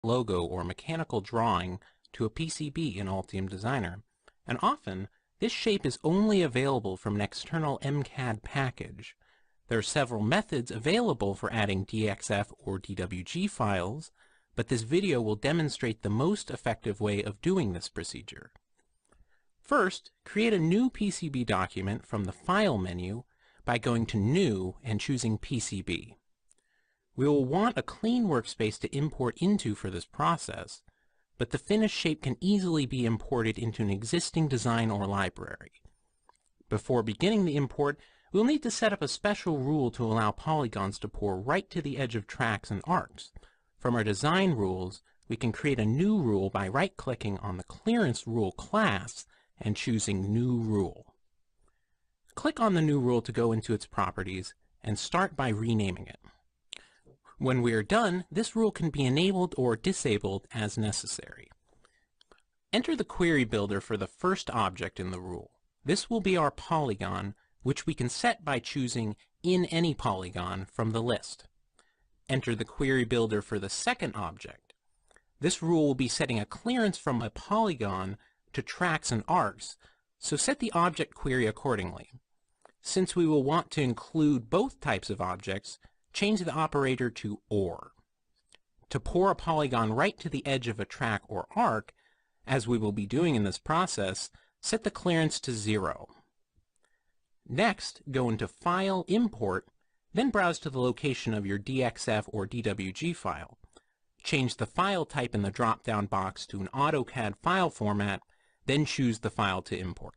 logo or mechanical drawing to a PCB in Altium Designer, and often this shape is only available from an external MCAD package. There are several methods available for adding DXF or DWG files, but this video will demonstrate the most effective way of doing this procedure. First, create a new PCB document from the File menu by going to New and choosing PCB. We will want a clean workspace to import into for this process, but the finished shape can easily be imported into an existing design or library. Before beginning the import, we'll need to set up a special rule to allow polygons to pour right to the edge of tracks and arcs. From our design rules, we can create a new rule by right-clicking on the Clearance Rule class and choosing New Rule. Click on the new rule to go into its properties and start by renaming it. When we are done, this rule can be enabled or disabled as necessary. Enter the query builder for the first object in the rule. This will be our polygon, which we can set by choosing In Any Polygon from the list. Enter the query builder for the second object. This rule will be setting a clearance from a polygon to tracks and arcs, so set the object query accordingly. Since we will want to include both types of objects, change the operator to OR. To pour a polygon right to the edge of a track or arc, as we will be doing in this process, set the clearance to 0. Next, go into File, Import, then browse to the location of your DXF or DWG file. Change the file type in the drop-down box to an AutoCAD file format, then choose the file to import.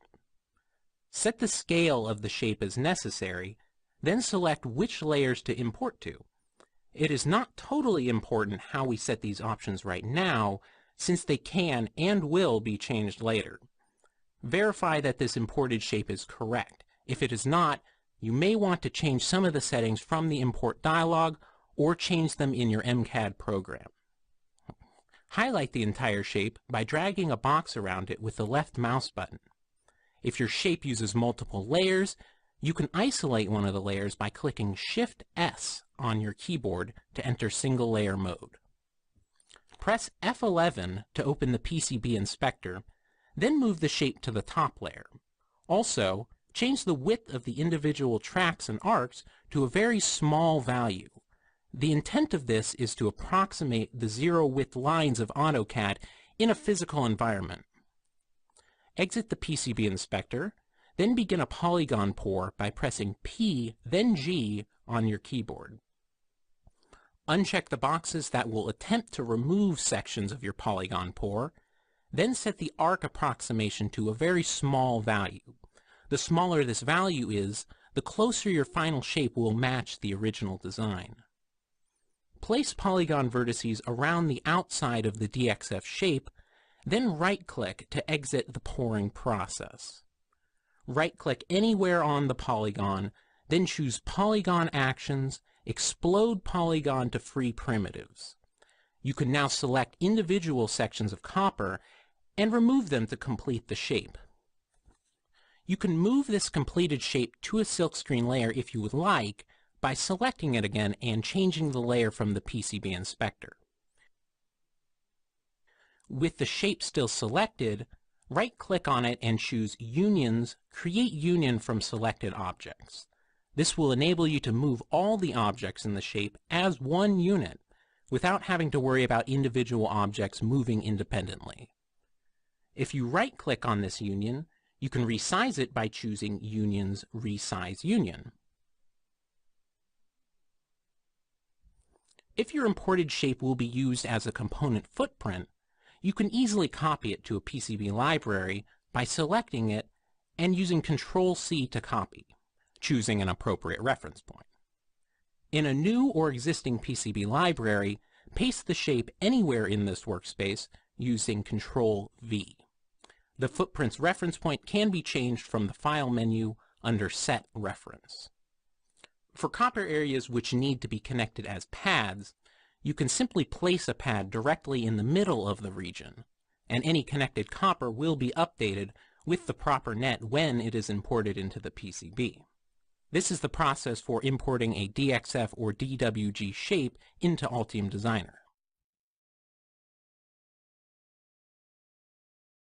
Set the scale of the shape as necessary, then select which layers to import to. It is not totally important how we set these options right now, since they can and will be changed later. Verify that this imported shape is correct. If it is not, you may want to change some of the settings from the import dialog or change them in your MCAD program. Highlight the entire shape by dragging a box around it with the left mouse button. If your shape uses multiple layers, you can isolate one of the layers by clicking Shift-S on your keyboard to enter single layer mode. Press F11 to open the PCB inspector, then move the shape to the top layer. Also, change the width of the individual tracks and arcs to a very small value. The intent of this is to approximate the zero width lines of AutoCAD in a physical environment. Exit the PCB inspector, then begin a Polygon Pour by pressing P, then G on your keyboard. Uncheck the boxes that will attempt to remove sections of your Polygon Pour, then set the arc approximation to a very small value. The smaller this value is, the closer your final shape will match the original design. Place polygon vertices around the outside of the DXF shape, then right-click to exit the pouring process. Right-click anywhere on the polygon, then choose Polygon Actions, Explode Polygon to Free Primitives. You can now select individual sections of copper and remove them to complete the shape. You can move this completed shape to a silkscreen layer if you would like by selecting it again and changing the layer from the PCB inspector. With the shape still selected, right-click on it and choose Unions, Create Union from Selected Objects. This will enable you to move all the objects in the shape as one unit without having to worry about individual objects moving independently. If you right-click on this union, you can resize it by choosing Unions, Resize Union. If your imported shape will be used as a component footprint, you can easily copy it to a PCB library by selecting it and using Ctrl-C to copy, choosing an appropriate reference point. In a new or existing PCB library, paste the shape anywhere in this workspace using Ctrl-V. The footprint's reference point can be changed from the File menu under Set Reference. For copper areas which need to be connected as pads, you can simply place a pad directly in the middle of the region, and any connected copper will be updated with the proper net when it is imported into the PCB. This is the process for importing a DXF or DWG shape into Altium Designer.